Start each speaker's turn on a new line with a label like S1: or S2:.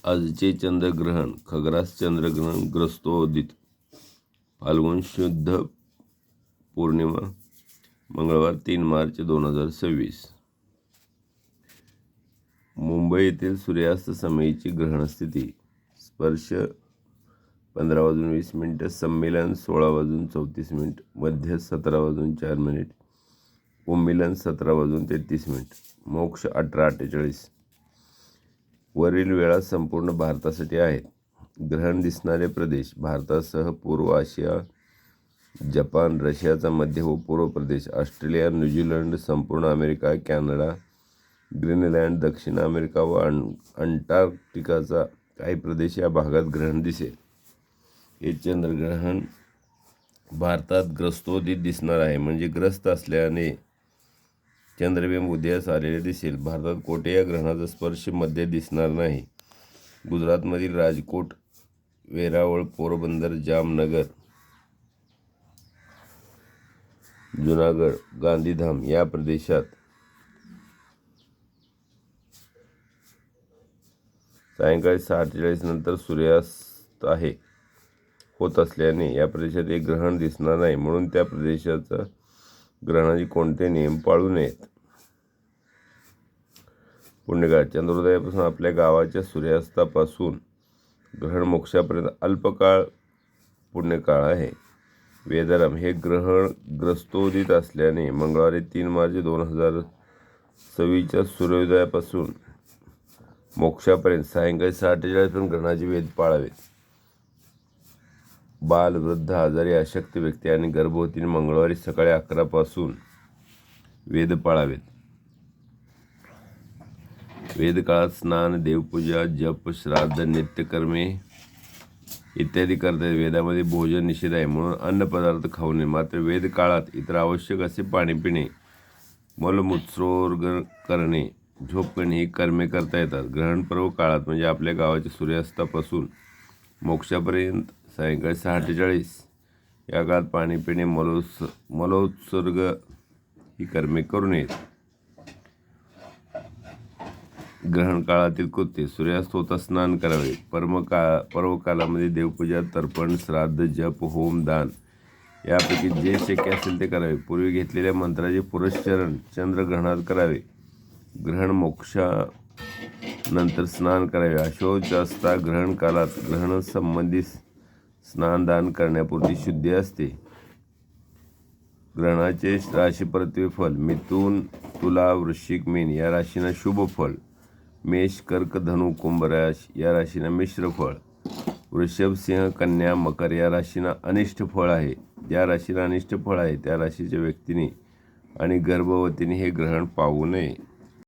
S1: आजचे चंद्रग्रहण खग्रास चंद्रग्रहण ग्रस्तोदित फाल्गुन शुद्ध पौर्णिमा मंगळवार 3 मार्च 2026. मुंबई येथील सूर्यास्त समयीची ग्रहणस्थिती. स्पर्श 15:20, सम्मिलन 16:34, मध्य 17:04, उन्मिलन 17:33, मोक्ष 18:48. वरील वेळा संपूर्ण भारतासाठी आहेत. ग्रहण दिसणारे प्रदेश भारतासह पूर्व आशिया, जपान, रशियाचा मध्य व पूर्व प्रदेश, ऑस्ट्रेलिया, न्यूझीलंड, संपूर्ण अमेरिका, कॅनडा, ग्रीनलँड, दक्षिण अमेरिका व अंटार्क्टिकाचा काही प्रदेश या भागात ग्रहण दिसेल. हे चंद्रग्रहण भारतात ग्रस्तोदित दिसणार आहे, म्हणजे ग्रस्त असल्याने चंद्रबिंब उदयास आलेले दिसेल. भारतात कोठे या ग्रहणाचा स्पर्श मध्ये दिसणार नाही. गुजरातमधील राजकोट, वेरावळ, पोरबंदर, जामनगर, जुनागड, गांधीधाम या प्रदेशात सायंकाळी 6:48 नंतर सूर्यास्त होत असल्याने या प्रदेशात एक ग्रहण दिसणार नाही, म्हणून त्या प्रदेशाचा ग्रहणाचे कोणते नियम पाळू नयेत. पुण्यकाळ. चंद्रोदयापासून आपल्या गावाच्या सूर्यास्तापासून ग्रहण मोक्षापर्यंत अल्पकाळ पुण्यकाळ आहे. वेदरम. हे ग्रहण ग्रस्तोदित असल्याने मंगळवारी 3 मार्च 2026 सूर्योदयापासून मोक्षापर्यंत सायंकाळी 6:48 पर्यंत ग्रहणाचे वेध पाळावेत. बाल, वृद्ध, आजारी, अशक्त व्यक्ती आणि गर्भवतीने मंगळवारी सकाळी 11 पासून वेध पाळावेत. वेदकाळात स्नान, देवपूजा, जप, श्राद्ध, नित्यकर्मे इत्यादी करतात. वेदामध्ये भोजन निषेध आहे, म्हणून अन्न पदार्थ खाऊ नये. मात्र वेद काळात इतर आवश्यक असे पाणी पिणे, मलमूत्रोत्सर्ग करणे, झोप करणे ही कर्मे करता येतात. ग्रहण पर्व काळात म्हणजे आपल्या गावाच्या सूर्यास्तापासून मोक्षापर्यंत सायंकाळी 6:48 या काळात पाणी पिणे, मलोत्सर्ग ही कर्मे करू नयेत. ग्रहण काळातील कृत्य. सूर्यास्त होता स्नान करावे. पर्व कालामध्ये देवपूजा, तर्पण, श्राद्ध, जप, होम, दान यापैकी जे शक्य असेल ते करावे. पूर्वी घेतलेल्या मंत्राचे पुरस्चरण चंद्रग्रहणात करावे. ग्रहण मोक्षानंतर स्नान करावे. अशौच असता ग्रहण काळात ग्रहण संबंधी स्नानदान करण्यापुरती शुद्धी असते. ग्रहणाचे राशी परत्वे फल. मिथुन, तुला, वृश्चिक, मीन या राशींना शुभ फळ. मेष, कर्क, धनु, कुंभ या राशींना मिश्र फळ. वृषभ, सिंह, कन्या, मकर या राशींना अनिष्ट फळ आहे. ज्या राशीला अनिष्ट फळ आहे त्या राशीच्या व्यक्तीने आणि गर्भवतीने हे ग्रहण पाहू नये.